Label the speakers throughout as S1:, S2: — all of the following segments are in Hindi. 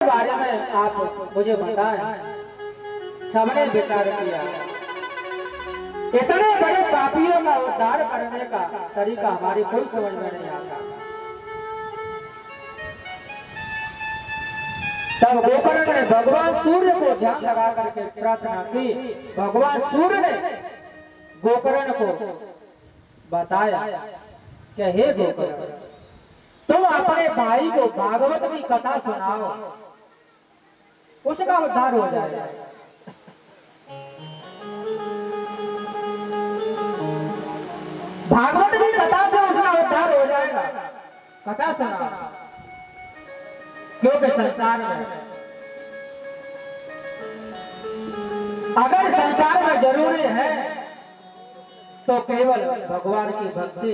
S1: बारे में आप मुझे बताएं। सबने विचार किया, इतने बड़े पापियों का उद्धार करने का तरीका हमारी कोई समझ में नहीं आता। तब गोकर्ण ने भगवान सूर्य को ध्यान लगा करके प्रार्थना की। भगवान सूर्य ने गोकर्ण को बताया कि हे गोकर्ण, तुम अपने भाई को भागवत की कथा सुनाओ, उसका उद्धार हो जाएगा। भागवत की कथा से उसका उद्धार हो जाएगा। कथा सुना, क्योंकि संसार में अगर संसार में जरूरी है तो केवल भगवान की भक्ति,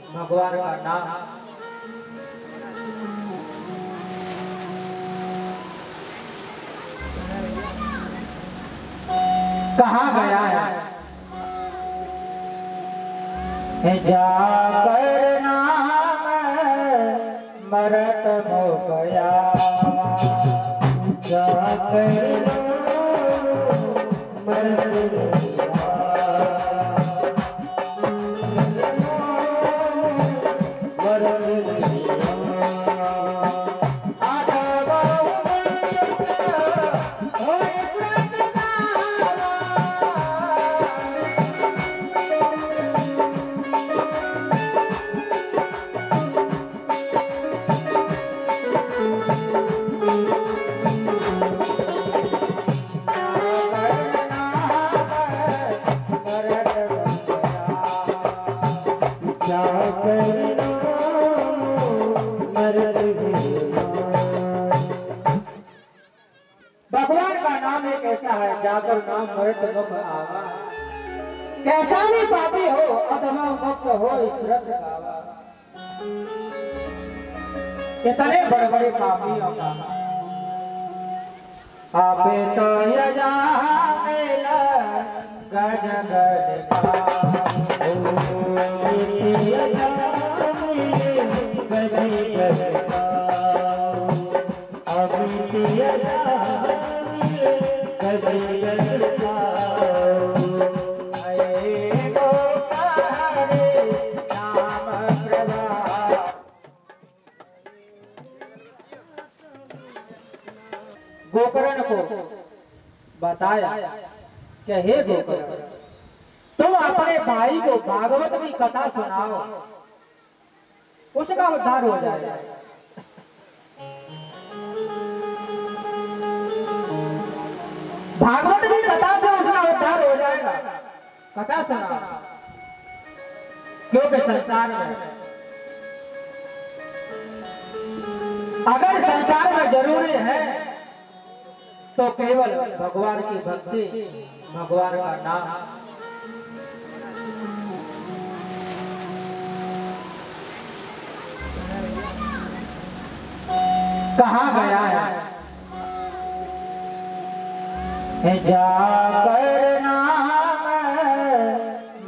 S1: भगवान का नाम। कहा गया है जाकर नाम मरत हो गया, जाकर मरत भगवान का नाम एक ऐसा है, जाकर नाम मृत मुख आवा। कैसा भी पापी हो अधमा मुक्त हो ईश्वर गावा। कितने बड़े बड़े पापियों का आपे तो यजा मेला गजगन का गोकर्ण को बताया कि हे गोकर्ण, तुम अपने भाई को भागवत की कथा सुनाओ, उसका उद्धार हो जाएगा। भागवत की कथा से उसका उद्धार हो जाएगा। कथा सुना, क्योंकि संसार में अगर संसार में जरूरी है तो केवल भगवान की भक्ति, भगवान का नाम। कहा गया है जाकर नाम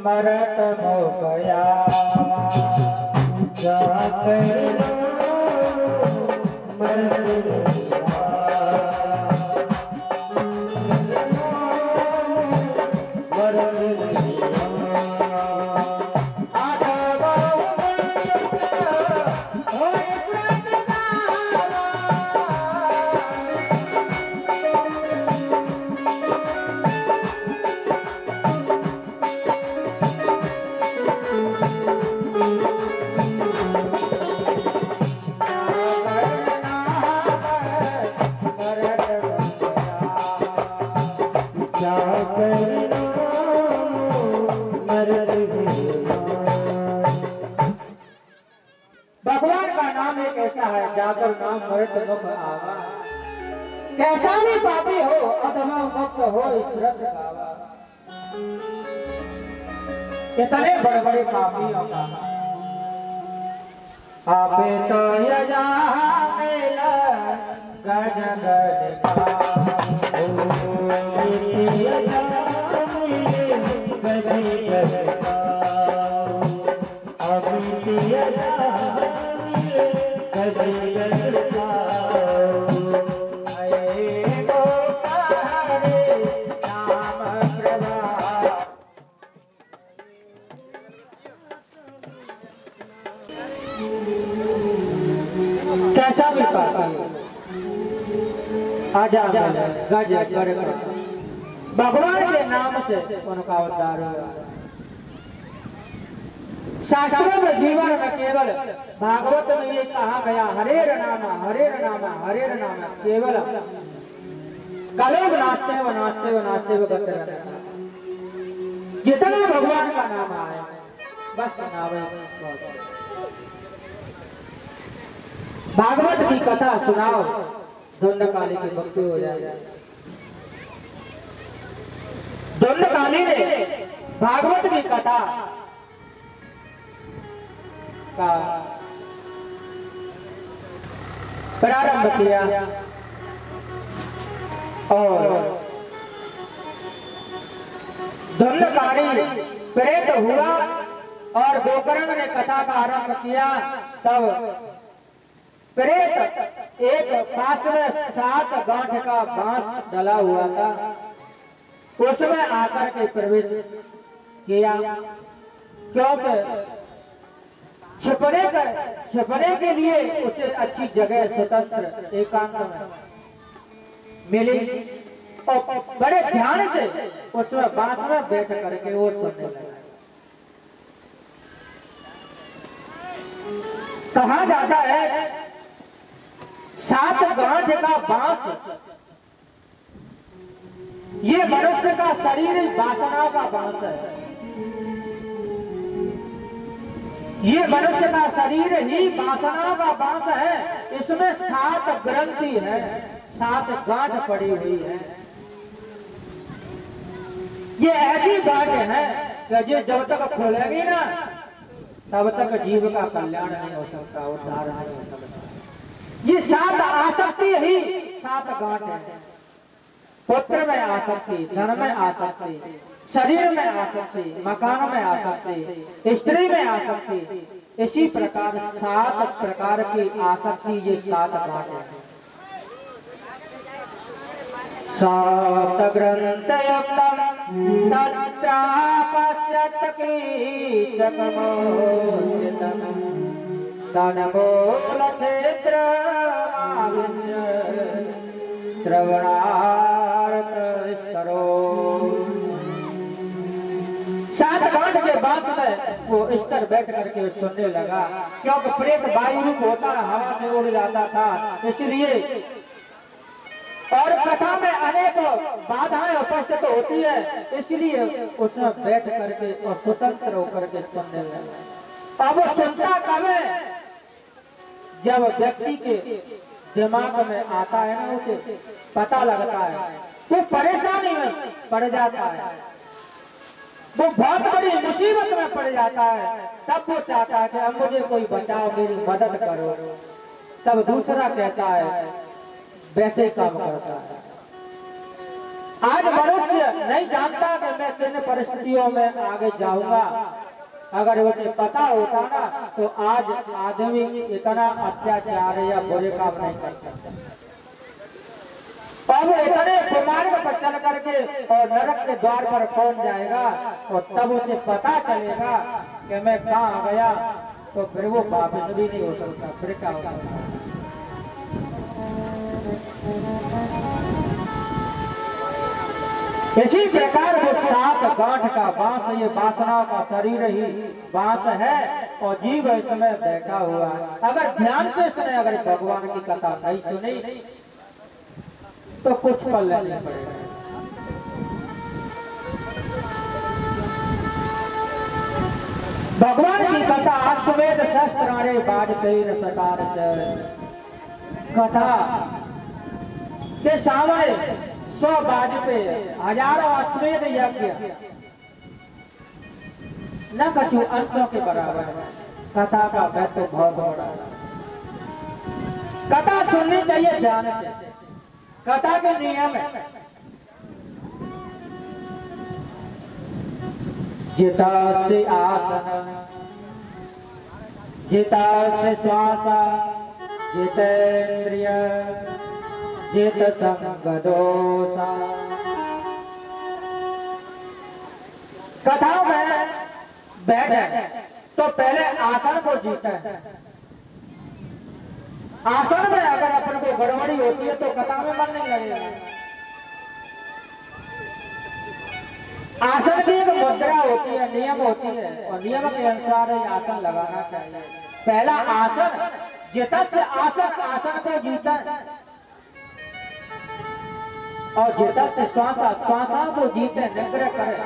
S1: मरत हो गया, जाकर मरत भगवान का नाम एक ऐसा है, जाकर नाम मृत मुख आवा। कैसा भी पापी हो अधमा मुक्त हो ईश्वर गावा। कितने बड़े बड़े पापियों का आपे तो यजा मेला गजगन का आजा गज गड़ भगवान के नाम से उनका उद्धार हुआ। शास्त्रों में जीवन में केवल भागवत में ये कहा गया हरेर नाम हरेर नाम हरेर नाम, केवल कलोग नाचते व गते रहते। जितना भगवान का नाम आए बस नावे। भागवत की कथा सुनाओ, दंडकाली की भक्ति हो जाए। दंडकाली ने भागवत की कथा का प्रारंभ किया और दंडकारी प्रेत हुआ और गोकर्ण ने कथा का आरंभ किया। तब प्रेत एक पास में 7 गांठ का बांस डला हुआ था, उसमें आकर के प्रवेश किया, क्योंकि छिपने के लिए उसे अच्छी जगह स्वतंत्र एकांत में मिली और बड़े ध्यान से उसमें बांस में बैठ करके वो सुनने लगा। कहा जाता है 7 गांठ का बांस ये मनुष्य का शरीर वासना का बांस है। ये मनुष्य का शरीर ही वासना का बांस है। इसमें 7 ग्रंथि है, 7 गांठ पड़ी हुई है। ये ऐसी गांठ है कि जो जब तक खोलेगी ना तब तक जीव का कल्याण नहीं हो सकता, उद्धार नहीं हो सकता। ये 7 आसक्ति ही 7 गांठ है। पुत्र में आसक्ति, धन में आसक्ति, शरीर में आसक्ति, मकान में आसक्ति, स्त्री में आसक्ति, इसी प्रकार 7 प्रकार की आसक्ति ये 7 गांठ है। 7 ग्रंथ युक्तम तत्रापश्यत कीचकमोचितम तनमूल क्षेत्र श्रवणार्थ करो। 7 गांठ के बांस में वो इस तरह बैठ करके सुनने लगा, क्योंकि प्रेत वायु रूप होता है, हवा से उड़ जाता था, इसलिए। और कथा में अनेक बाधाएं उपस्थित होती है, इसलिए उसमें बैठ करके और स्वतंत्र होकर के सुनने लगा। अब वो सुनता कब है? जब व्यक्ति के दिमाग में आता है ना, उसे पता लगता है, वो परेशानी में पड़ जाता है, वो बहुत बड़ी मुसीबत में पड़ जाता है, तब वो चाहता है कि अब मुझे कोई बचाओ, मेरी मदद करो। तब दूसरा कहता है, वैसे काम करता है। आज मनुष्य नहीं जानता कि मैं किन परिस्थितियों में आगे जाऊंगा। अगर उसे पता होता ना तो आज आदमी इतना अत्याचार या बुरे काम नहीं कर सकता। अब इतने कुमार्ग पर चल करके और नरक के द्वार पर पहुंच जाएगा और तब उसे पता चलेगा कि मैं कहाँ गया, तो फिर वो वापस भी नहीं हो सकता। फिर क्या होगा? इसी प्रकार वो 7 गांठ का बांस, ये वासना का शरीर ही बांस है और जीव इसमें बैठा हुआ है। अगर ध्यान से सुने, अगर भगवान की कथा नहीं सुनी तो कुछ पल नहीं पड़ेगा। भगवान की कथा अश्वमेध शस्त्राणे वाजपेयी सकार कथा के सामने 100 वाजपेयी, हजारों अश्वमेध यज्ञ न कछु अंशों के बराबर है। कथा का महत्व बहुत बड़ा है। कथा सुननी चाहिए ध्यान से। कथा के नियम है, जिता से आसन, जिता से श्वास, जितेंद्रिय, जित संग दोषा। कथा में बैठे तो पहले आसन को जीता है, आसन में अगर अपन को गड़बड़ी होती है तो कथा में मन नहीं लगेगा। आसन की एक मुद्रा होती है, नियम होती है, और नियम के अनुसार ही आसन लगाना चाहिए। पहला आसन जितस्य आसन, आसन को जीतन, और जितस्य श्वासा, श्वासा को जीते, निग्रह करे।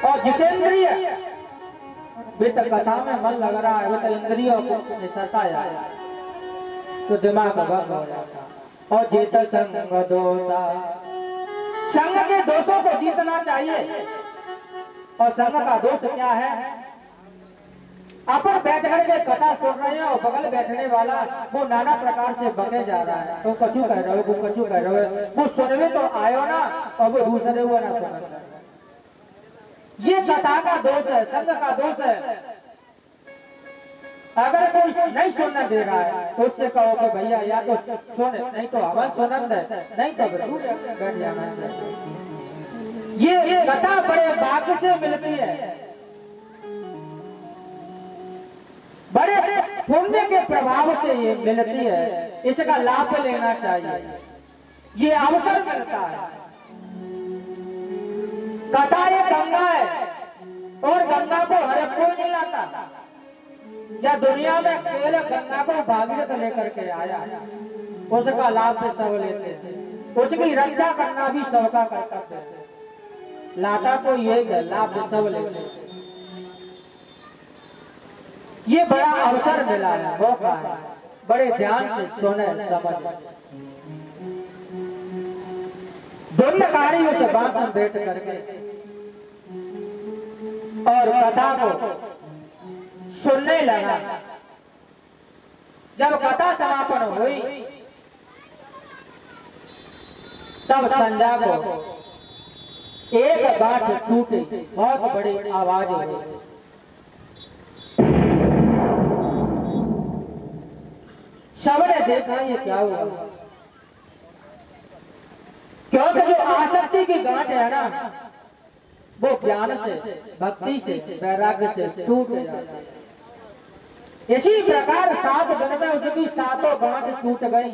S1: और जितेंद्रिय वित्त कथा में मन लग रहा है, वित्त इंद्रियों को निसरता है तो दिमाग भंग हो जाता। और जीत संग दोषा, संग के दोषों को जीतना चाहिए। और संग का दोष क्या है? अपन बैठ करके कथा सुन रहे हैं और बगल बैठने वाला वो नाना प्रकार से बके जा रहा है, तो कछु कह रहे हो, वो कछु कह रहे हो, वो सुनने तो आयो ना और वो दूसरे हुआ ना सुन। ये कथा का दोष है, संग का दोष है। अगर कोई नहीं सुनने दे रहा है तो उससे कहो कि भैया या तो सुने, नहीं तो आवाज सुनन दे, नहीं तो बैठ जाना चाहिए। ये कथा बड़े भाग्य से मिलती है, बड़े पुण्य के प्रभाव से ये मिलती है, इसका लाभ लेना चाहिए। ये अवसर मिलता है। कथा ये गंगा है और गंगा को हर कोई नहीं लाता। जब दुनिया में केवल गंगा को भागीरथ लेकर के आया, उसका लाभ भी सब लेते हैं, उसकी रक्षा करना भी सबका कर्तव्य है। लाता को ये लाभ भी सब लेते हैं। ये बड़ा अवसर मिला है, मौका है, बड़े ध्यान से सुने समझ। दुर्नकारी उस भाषण बैठ करके और कथा को सुनने लगा। जब कथा समापन हुई तब संध्या को एक गांठ टूटी, बहुत बड़ी आवाज हुई। सबने देखा ये क्या हुआ, क्योंकि जो आसक्ति की गांठ है ना, वो ज्ञान से, भक्ति से, वैराग्य से टूट जाती है। इसी प्रकार 7 दिन में उसकी 7 गांठ टूट गई।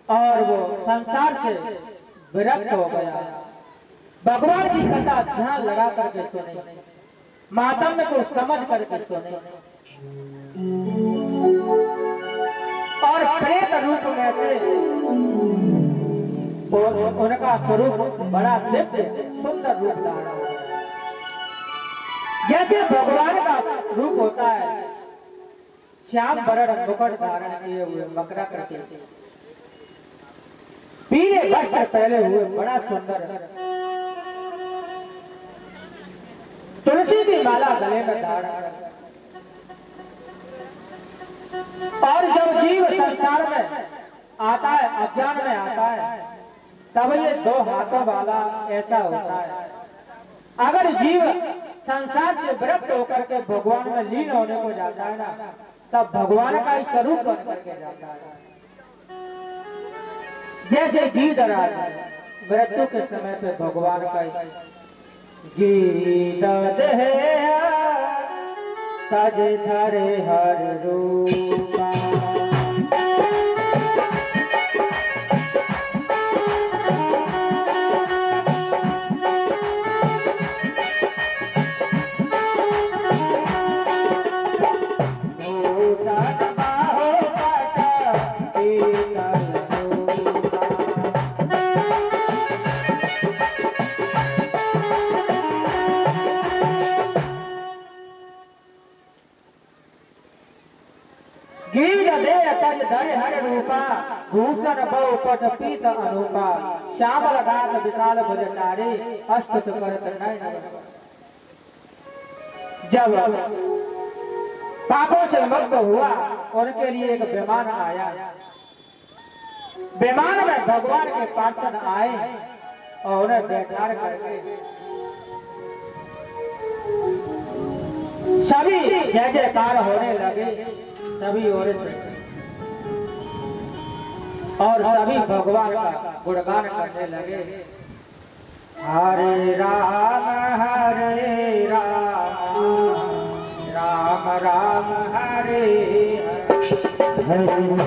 S1: और वो संसार से विरक्त हो गया। भगवान की कथा ध्यान लगा करके सुने, मातम को समझ करके सुने, और प्रेत रूप में से उनका स्वरूप बड़ा दिव्य सुंदर रूप धारण, जैसे भगवान का रूप होता है, श्याम वर्ण मुकुट धारण किए हुए, मकरा करके पीले वस्त्र पहले हुए, बड़ा सुंदर, तुलसी की माला गले में धारण। और जब जीव संसार में आता है, अज्ञान में आता है, तब ये 2 हाथों वाला ऐसा होता है। अगर जीव संसार से विरक्त होकर के भगवान में लीन होने को जाता है ना, तब भगवान का ही स्वरूप बन करके जाता है। जैसे गीधराज मृत्यु के समय पे भगवान का गीत तज धरे हर रूपा, भूषण बहु पट पीत अनूपा, श्यामल गात विशाल भुजचारी, अष्ट करत नयन। जब पापों से मुक्त हुआ, उनके लिए एक विमान आया। विमान में भगवान के पार्षद आए और उन्हें बैठा करके सभी जय जयकार होने लगे, सभी ओर से, और सभी भगवान का गुणगान करने लगे। हरे राम राम राम हरे हरे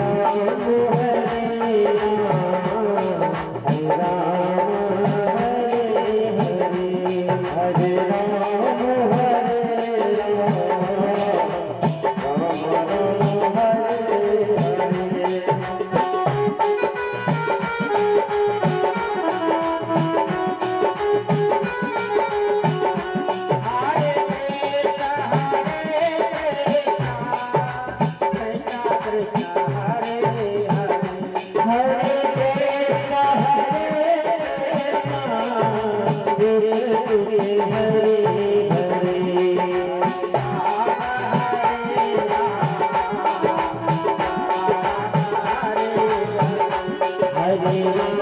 S2: Hare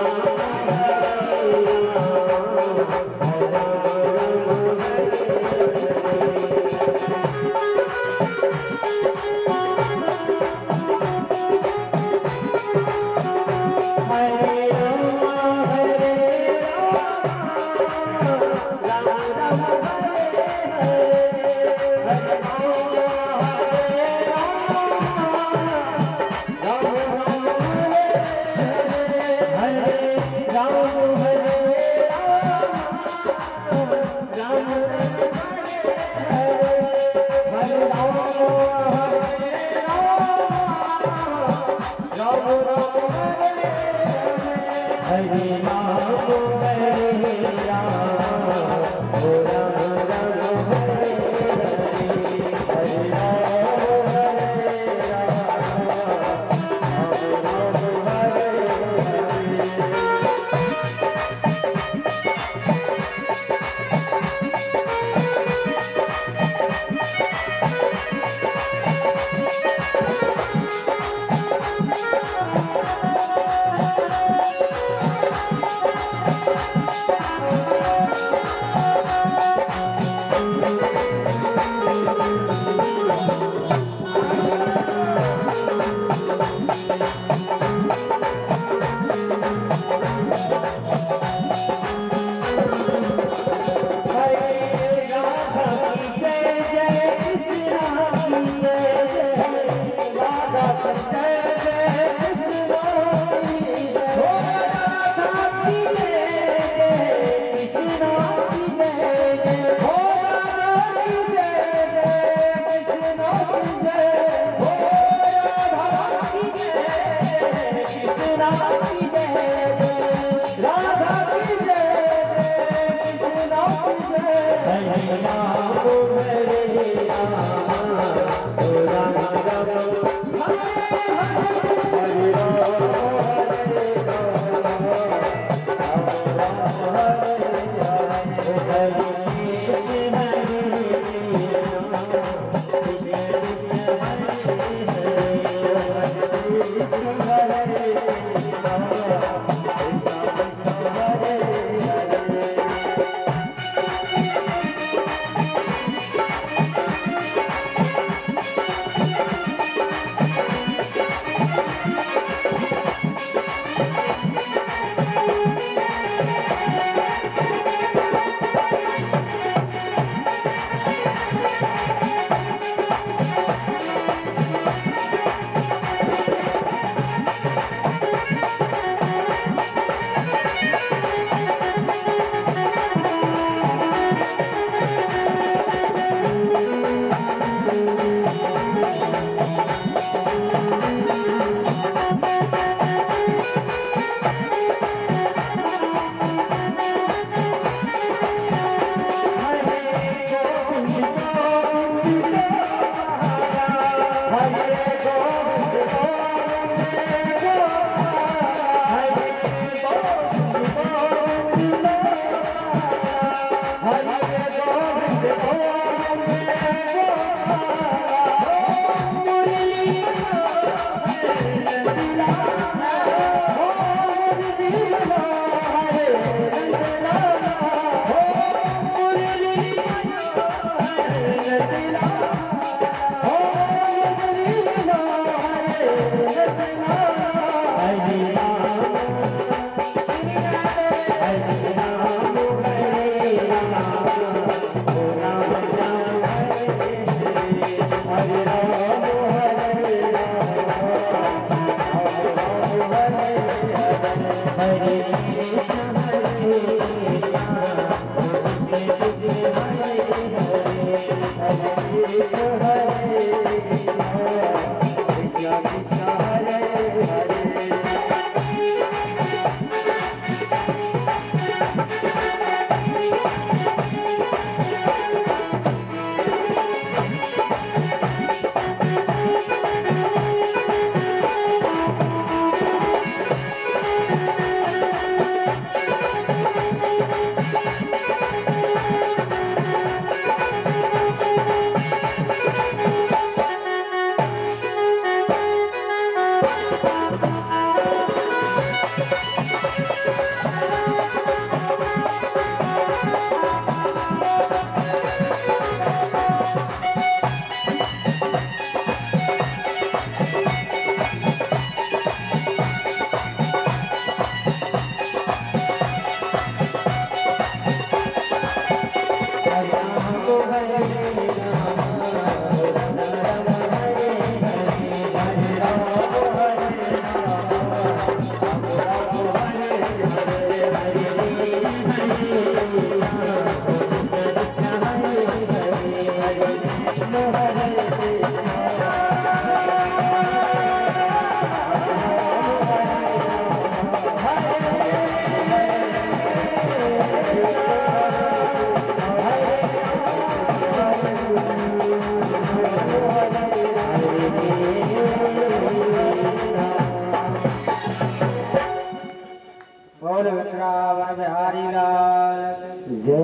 S1: बोल वृंदावन बिहारी लाल जय।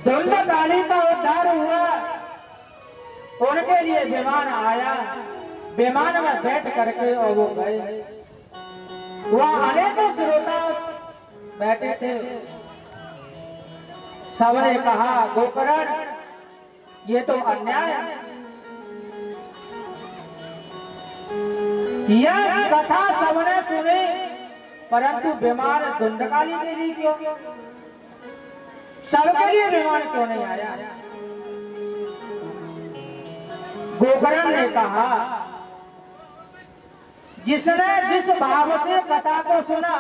S1: दंडकाली का उद्धार हुआ, उनके लिए विमान आया, विमान में बैठ करके और वो गए। वहां अनेकों श्रोता बैठे थे। सबने कहा गोकर्ण ये तो अन्याय है, यह कथा सबने सुनी, परंतु विमान दंडकाली के लिए क्यों, सबके लिए विमान क्यों नहीं आया। गोकर्ण ने कहा जिसने जिस भाव से कथा को सुना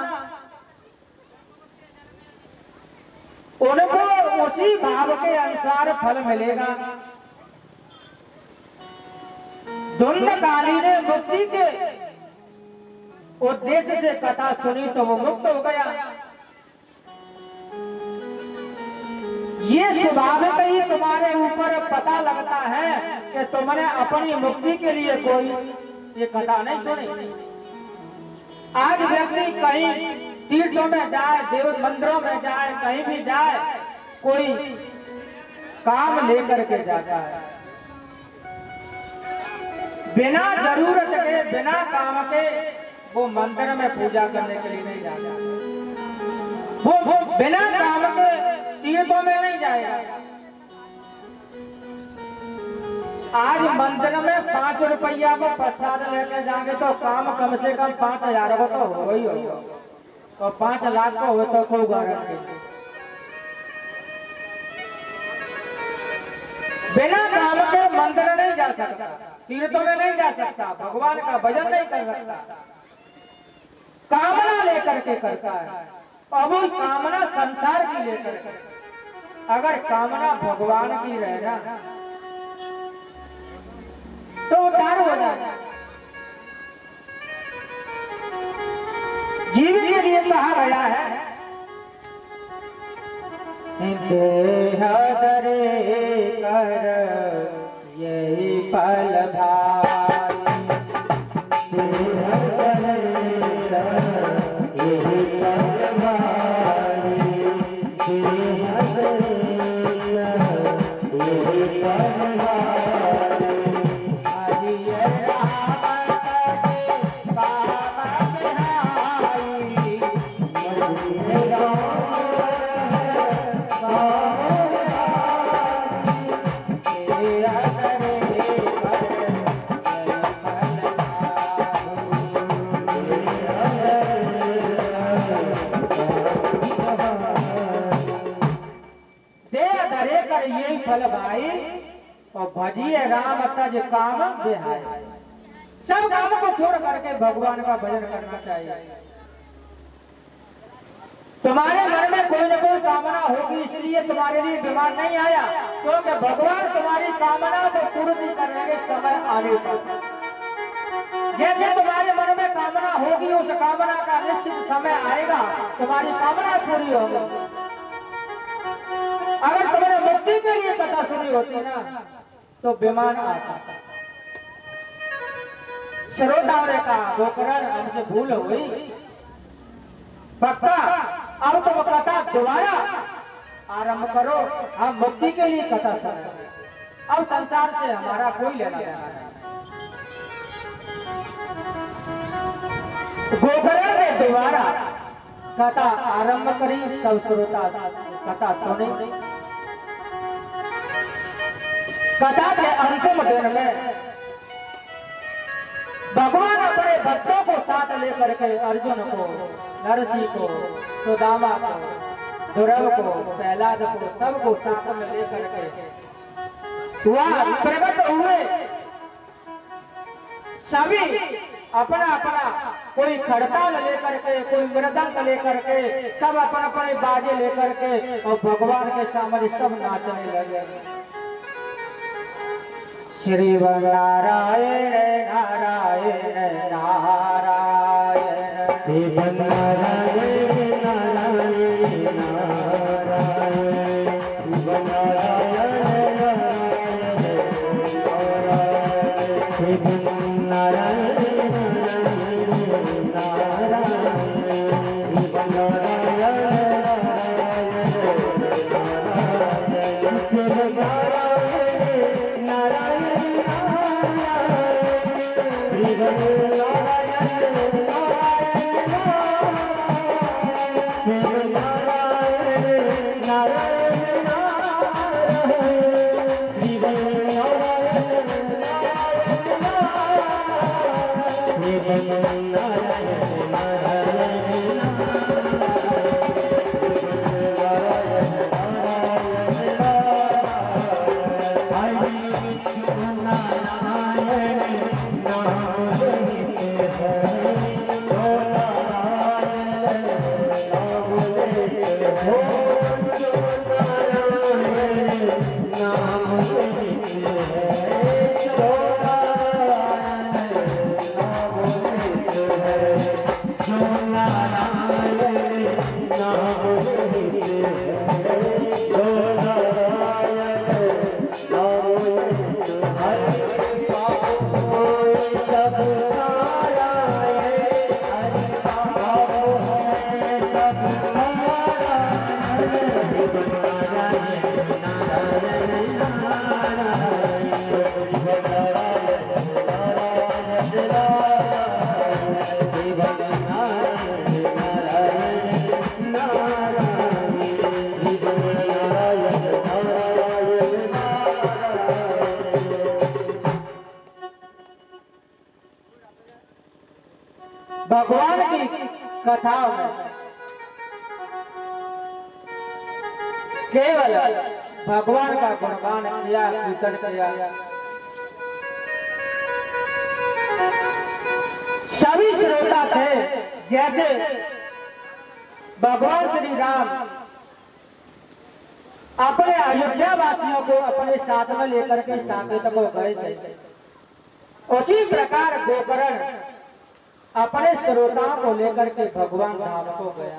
S1: उनको उसी भाव के अनुसार फल मिलेगा। दंडकाली ने मुक्ति के उद्देश्य से कथा सुनी तो वो मुक्त हो गया। ये स्वाभाविक ही तुम्हारे ऊपर पता लगता है कि तुमने अपनी मुक्ति के लिए कोई ये कथा नहीं सुनी। आज व्यक्ति कहीं तीर्थों में जाए, देव मंदिरों में जाए, कहीं भी जाए, कोई काम लेकर के जाता है, बिना जरूरत के बिना काम के वो मंदिर में पूजा करने के लिए नहीं जाता, वो बिना काम के तीर्थों में नहीं जाएगा। आज मंदिर में 5 रुपया को प्रसाद लेकर जाएंगे तो काम कम से कम 5,000 को तो हो ही होगा, तो 5 लाख को हो तो कोई गारंटी नहीं। बिना काम के मंदिर नहीं जा सकता, तीर्थों में नहीं जा सकता, भगवान का भजन नहीं कर सकता, कामना लेकर के करता है। अब वो कामना संसार की लेकर के, अगर कामना भगवान की रहे ना तो उद्धार हो जाए। जीवन के लिए कहा गया है देह धरे कर यही फल भाई, देह धरे कर यही फल भाई, देह धरे यही फल भाई। यही फल भाई और भजिए राम तज काम बिहाय। सब काम को छोड़ करके भगवान का भजन करना चाहिए। तुम्हारे मन में कोई न कोई कामना होगी, इसलिए तुम्हारे लिए बीमार नहीं आया, क्योंकि भगवान तुम्हारी कामना को पूर्ति करेंगे समय आने पर। जैसे तुम्हारे मन में कामना होगी, उस कामना का निश्चित समय आएगा, तुम्हारी कामना पूरी होगी। अगर तुम्हारे मुक्ति के लिए कथा सुनी होती ना, तो विमान आता। श्रोताओं ने कहा, गोकर्ण हमसे भूल हुई, पक्का अब तुम कथा दोबारा आरंभ करो, हम मुक्ति के लिए कथा सुने, अब संसार से हमारा कोई लेना देना नहीं। गोकर्ण ने दोबारा कथा आरंभ करी, सब श्रोता कथा सुने। कथा के अंतिम दिन में भगवान अपने भक्तों को साथ लेकर के अर्जुन को, नरसिंह को, सुदामा को, ध्रुव को, प्रहलाद को, सबको साथ में लेकर के वह प्रकट हुए। सभी अपना अपना, कोई खड़ताल लेकर के, कोई मृदंग लेकर के, सब अपने अपने बाजे लेकर के और भगवान के सामने सब नाचने लगे। श्री नारायण नारायण नारायण, श्री नारायण नारायण नारायण, श्री नारायण भगवान की कथाओं में केवल भगवान का गुणगान किया, कीर्तन किया। सभी श्रोता थे, जैसे भगवान श्री राम अपने अयोध्या वासियों को अपने साथ में लेकर के साकेत को गए थे, उसी प्रकार गोकर्ण अपने श्रोताओं को लेकर के भगवान धाम को गया।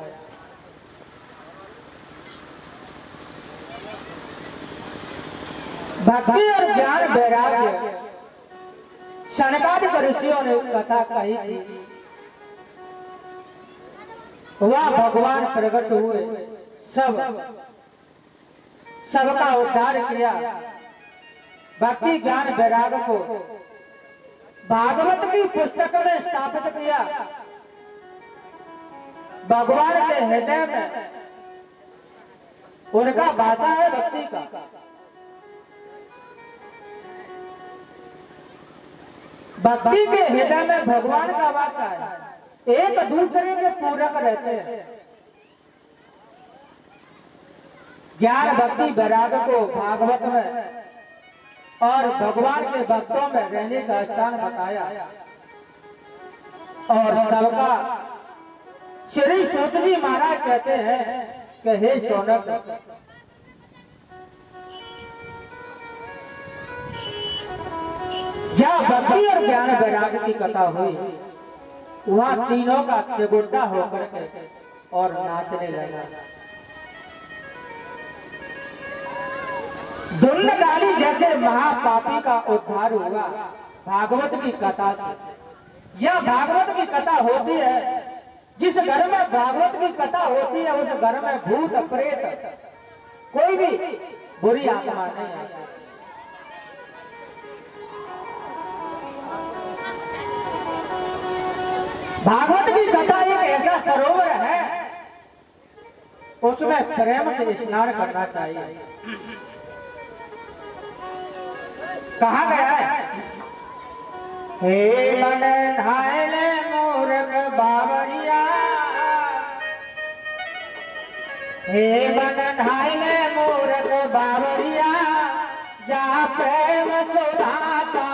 S1: भक्ति और ज्ञान वैराग्य सनकादिक ऋषियों ने कथा कही थी, वह भगवान प्रकट हुए, सबका उद्धार किया। भक्ति ज्ञान वैराग्य को भागवत की पुस्तक में स्थापित किया। भगवान के हृदय में उनका भाषा है भक्ति का। भक्ति के हृदय में भगवान का वास है, एक दूसरे के पूरक रहते हैं। ज्ञान भक्ति वैराग्य को भागवत में और भगवान के भक्तों में रहने का स्थान बताया और सबका श्री सूत जी महाराज कहते हैं कि हे शौनक, जहाँ भक्ति और ज्ञान वैराग्य की कथा हुई वहां तीनों का तेगुड्डा होकर के और नाचने लगा। धुंध डाली जैसे महापापी का उद्धार हुआ भागवत की कथा से। यह भागवत की कथा होती है, जिस घर में भागवत की कथा होती है उस घर में भूत प्रेत कोई भी बुरी आत्मा नहीं आती। भागवत की कथा एक ऐसा सरोवर है, उसमें प्रेम से स्नान करना चाहिए। कहा गया है, हे मन नहाए मूर्ख बावरिया, हे मन नहाए मूर्ख बावरिया, जा प्रेम सुधा का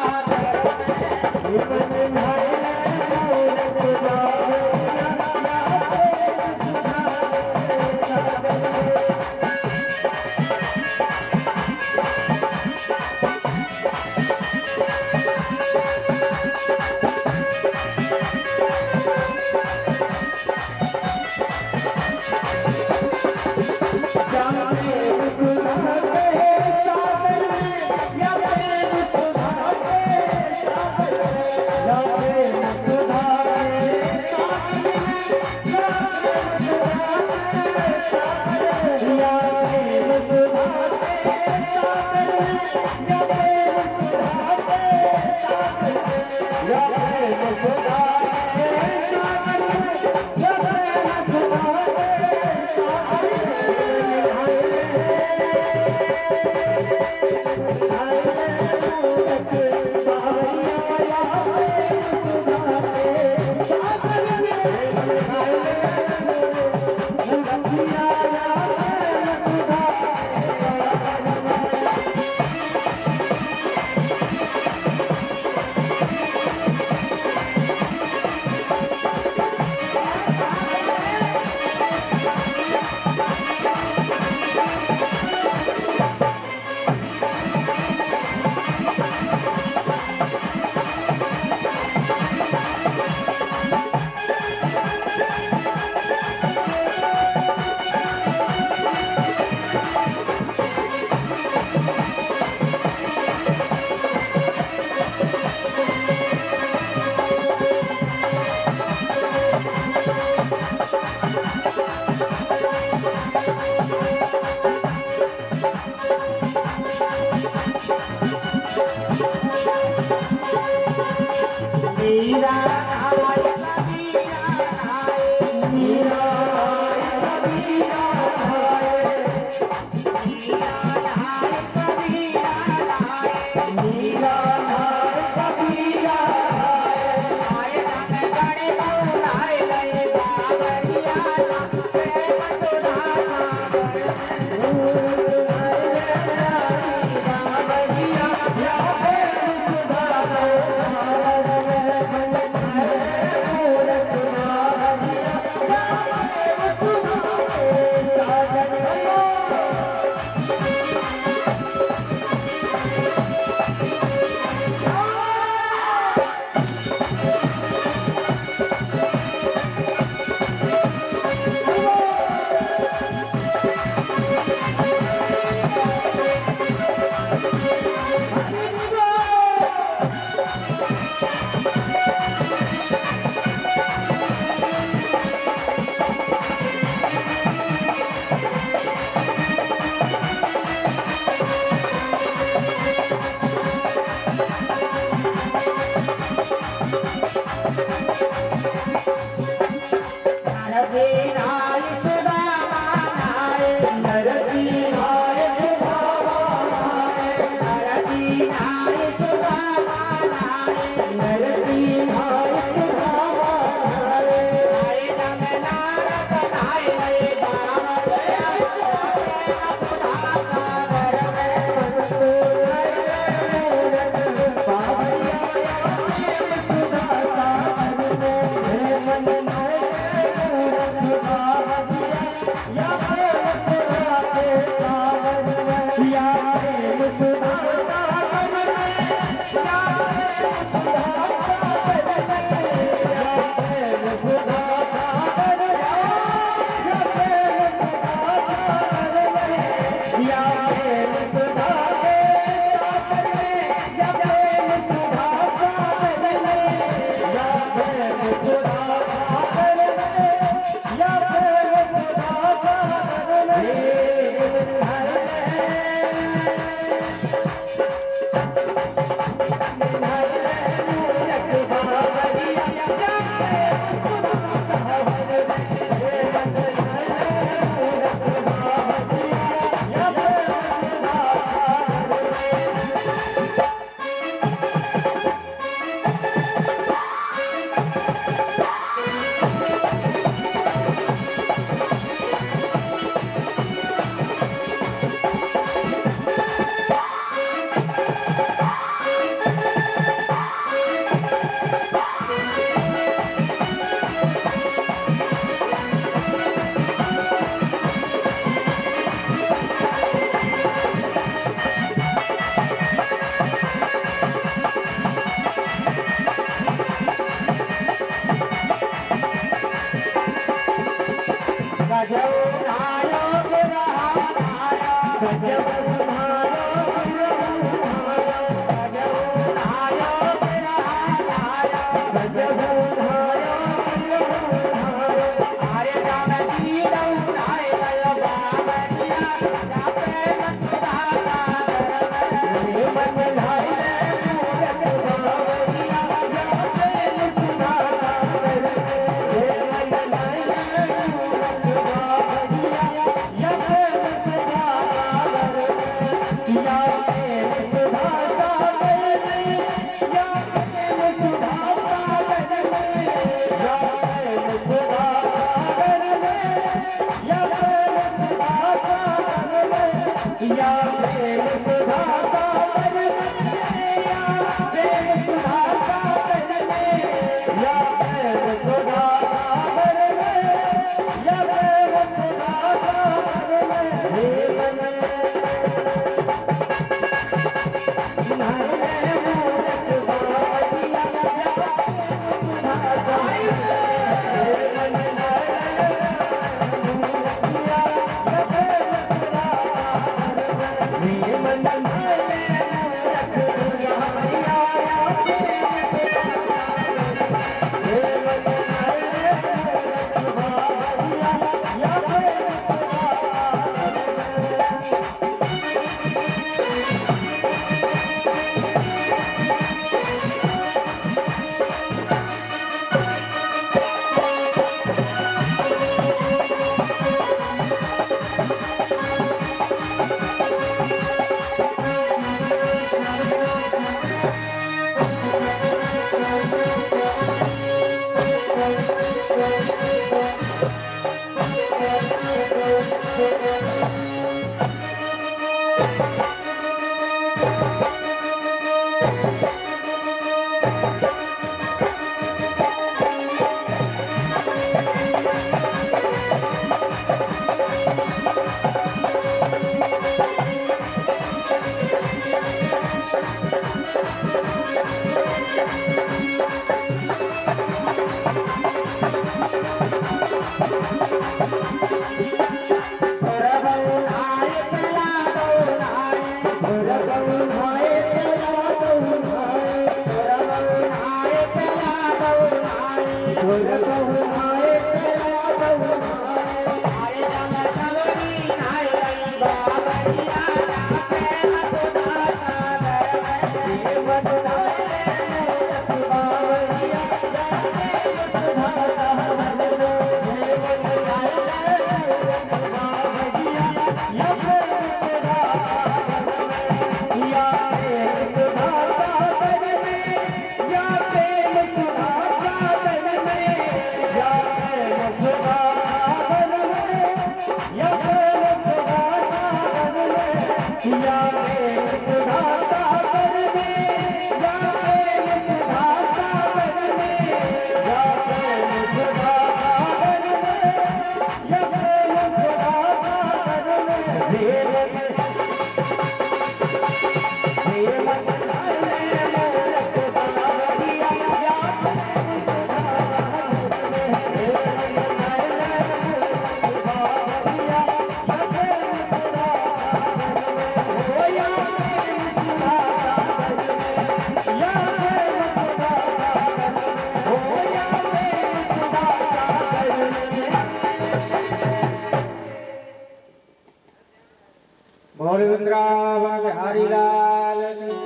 S1: बोल वृंदावन बिहारी लाल की।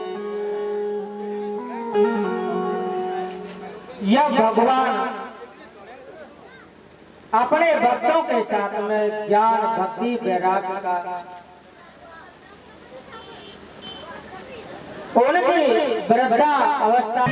S1: यह भगवान अपने भक्तों के साथ में ज्ञान भक्ति वैराग्य का उनकी वृद्धा अवस्था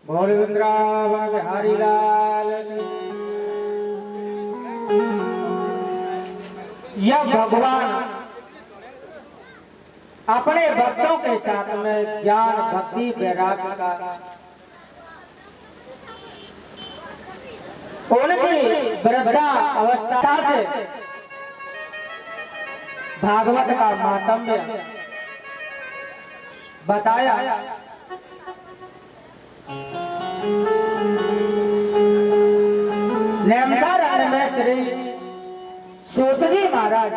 S1: बोल वृंदावन बिहारी लाल की। यह भगवान अपने भक्तों के साथ में ज्ञान भक्ति वैराग्य का उनकी वृद्धा अवस्था से भागवत का मातम्य बताया। नेमसारण्य में श्री सूत जी महाराज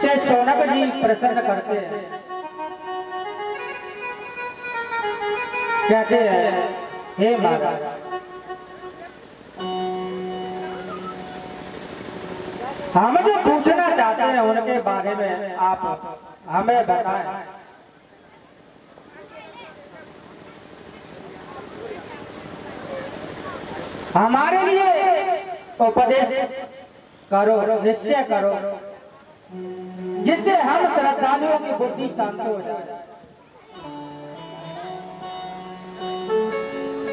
S1: से शौनक जी प्रसन्न करते हैं, कहते हैं हे महाराज हम जो पूछना चाहते हैं उनके बारे में आप हमें बताएं। हमारे लिए उपदेश करो, निश्चय करो, जिससे हम श्रद्धालुओं की बुद्धि शांत हो जाए।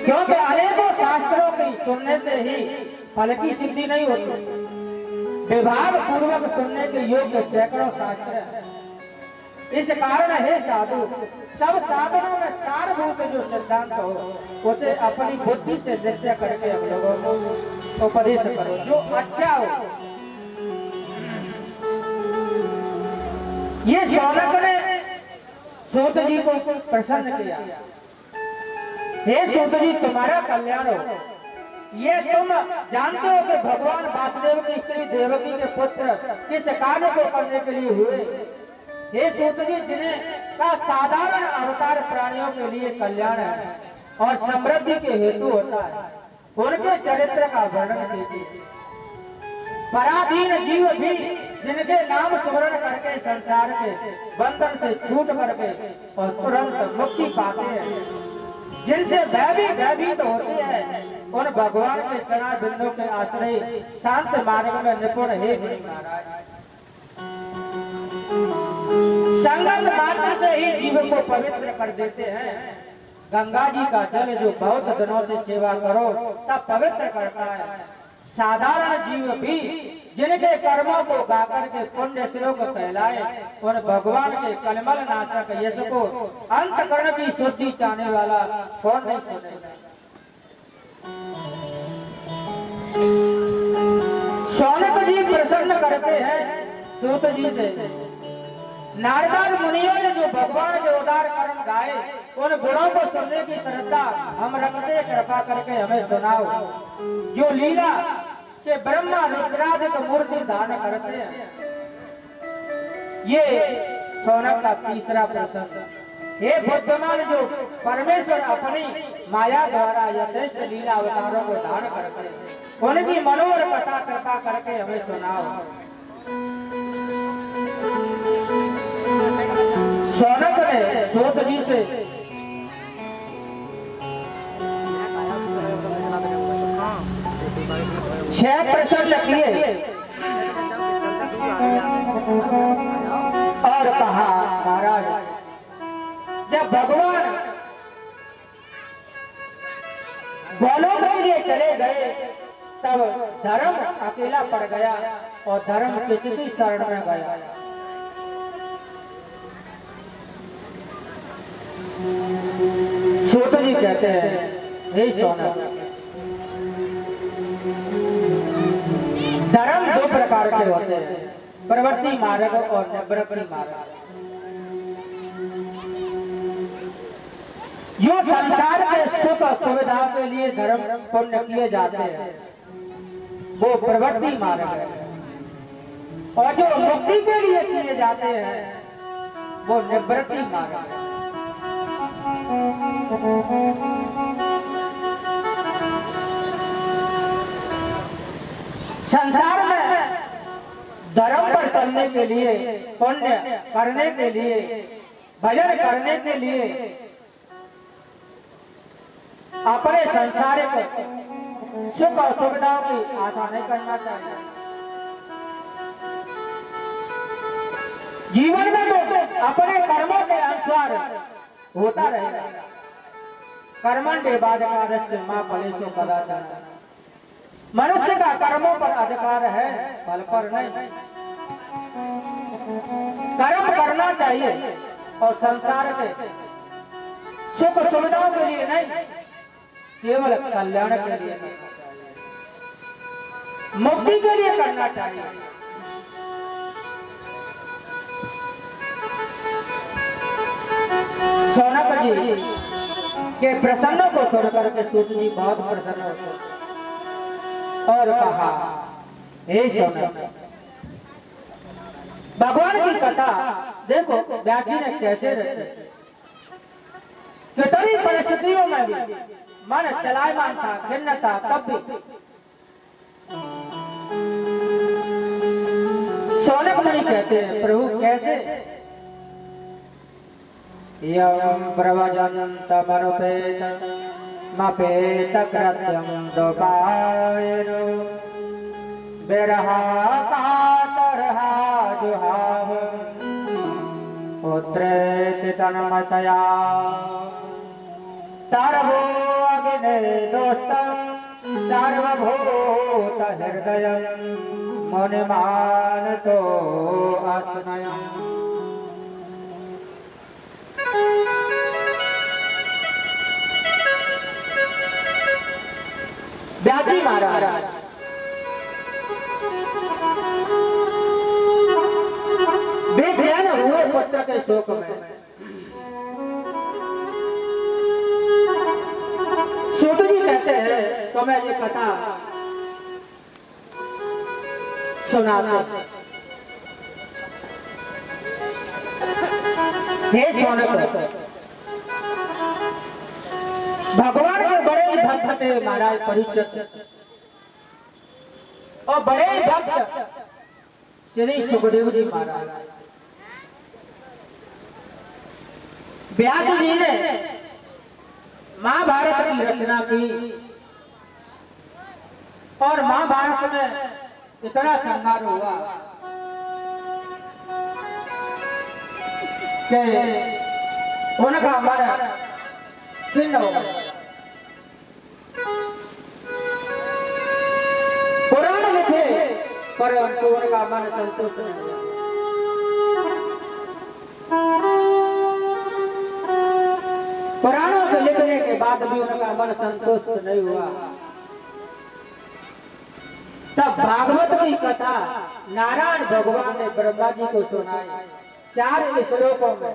S1: क्योंकि अनेकों शास्त्रों की सुनने से ही फल की सिद्धि नहीं होती, विभाग पूर्वक सुनने के योग्य सैकड़ों शास्त्र हैं। इस कारण है साधु सब साधनों में सारभूत जो सिद्धांत हो उसे अपनी बुद्धि से निश्चय करके हम लोगों को उपदेश करो जो अच्छा हो। ये शौनक ने सूत जी को प्रसन्न किया। हे सूत जी तुम्हारा कल्याण हो। ये तुम जानते हो कि भगवान वासुदेव की स्त्री देवकी के पुत्र किस कार्य को करने के लिए हुए। हे सूत जी जिन्हें का साधारण अवतार प्राणियों के लिए कल्याण है और समृद्धि के हेतु होता है, उनके चरित्र का वर्णन कीजिए। पराधीन जीव भी जिनके नाम स्मरण करके संसार के बंधन से छूट करके और तुरंत मुक्ति पाते हैं, जिनसे भयभीत होते हैं, उन भगवान के चरण बिंदु के आश्रय शांत मार्ग में निपुण है महाराज। संगत मात्र से ही जीव को पवित्र कर देते हैं। गंगा जी का जल जो बहुत दिनों से सेवा करो तब पवित्र करता है। साधारण जीव भी जिनके कर्मों को गाकर के पुण्य श्लोक कहलाए, उन भगवान के कलमल नाशक यश को अंतकरण की शुद्धि चाहने वाला कौन नहीं सुनेगा। करते हैं सूत जी से, नारद मुनियों ने जो भगवान के उदार कर्म गाए उन गुणों को सुनने की श्रद्धा हम रखते, कृपा करके हमें सुनाओ। जो लीला से ब्रह्मा रुद्रादिक मूर्ति धारण करते हैं। ये शौनक का तीसरा प्रश्न। हे बुद्धिमान, जो परमेश्वर अपनी माया द्वारा यथेष्ट लीला अवतारों को धारण करते हैं उनकी मनोहर कथा कृपा करके हमें सुनाओ। शौनक ने सूत जी से छह प्रश्न किए और कहा, महाराज जब भगवान गोलोक के लिए चले गए तब धर्म अकेला पड़ गया और धर्म किसकी शरण में गया। सूत जी कहते हैं, हे शौनक, धर्म दो प्रकार के होते हैं, प्रवृत्ति मार्ग और निवृत्ति मार्ग। जो संसार के सुख सुविधा के लिए धर्म पुण्य किए जाते हैं वो प्रवृत्ति मार्ग है, और जो मुक्ति के लिए किए जाते हैं वो निवृत्ति मार्ग है। संसार में धर्म पर चलने के लिए, पुण्य करने के लिए, भजन करने के लिए अपने संसारिक सुख और सुविधाओं की आशा नहीं करना चाहिए। जीवन में तो अपने कर्मों के अनुसार होता रहेगा। कर्मण्येवाधिकारस्ते मा फलेषु कदाचन। मनुष्य का कर्मों पर अधिकार है, फल पर नहीं। कर्म करना चाहिए और संसार में सुख सुविधाओं के लिए नहीं, केवल कल्याण के लिए करना चाहिए, मुक्ति के लिए करना चाहिए। शौनक जी के प्रसन्नों को सुनकर के सूत जी बहुत प्रसन्न होते और कहा, हे शौनक, भगवान की कथा देखो व्यास जी ने कैसे रची। कितनी परिस्थितियों में भी मन चलायमान था, खिन्न था, तब भी शौनक मुनि कहते हैं, प्रभु कैसे? यं प्रवजन्तमनुपेत मपेत कृत्यं दोपायनो बिरहा कातरहा जुहाव पुत्रेति तन्मतया तरवो अग्ने दोस्तं सर्वभूत हृदयं मुनिमानतो अस्मयम्। व्यास जी महाराज बेचैन हुए पुत्र के शोक में। सूत जी कहते हैं, तो मैं ये कथा सुनाते। हे शौनक, भगवान के बड़े ही भक्त थे महाराज परीक्षित, और बड़े ही भक्त श्री सुखदेव जी महाराज। व्यास जी ने महाभारत की रचना की और महाभारत में इतना संहार हुआ कि उनका मन खिन्न हो गया। पुराण लिखे पर उनको उनका मन संतुष्ट नहीं हुआ। पुराणों के लिखने के बाद भी उनका मन संतुष्ट नहीं हुआ। तब भागवत की कथा नारायण भगवान ने ब्रह्मा जी को सुनाई। 4 श्लोकों में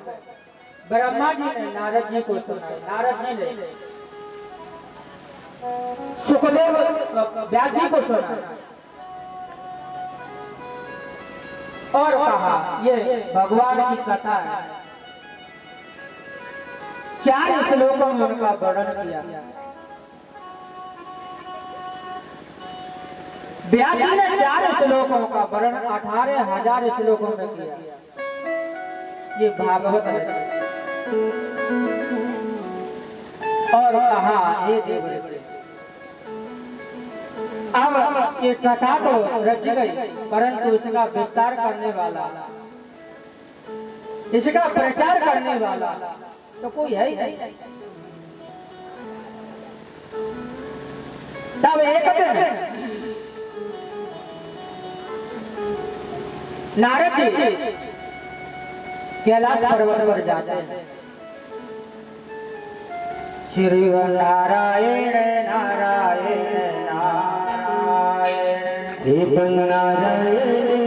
S1: ब्रह्मा जी ने नारद जी को सुनाई। नारद जी ने सुखदेव व्यास जी को सुनाई और कहा ये भगवान की कथा है। 4 श्लोकों में उनका वर्णन किया। व्यास जी ने 4 श्लोकों का वर्णन 18,000 श्लोकों में किया। ये भागवत है। और कहा हे देवर्षि, अब ये कथा तो रच गई, परंतु इसका विस्तार करने वाला, इसका प्रचार करने वाला तो कोई है ही नहीं। तब एक दिन नारद जी कैलाश पर्वत पर जाते हैं। श्री नारायण नारायण नारायण
S2: नारायण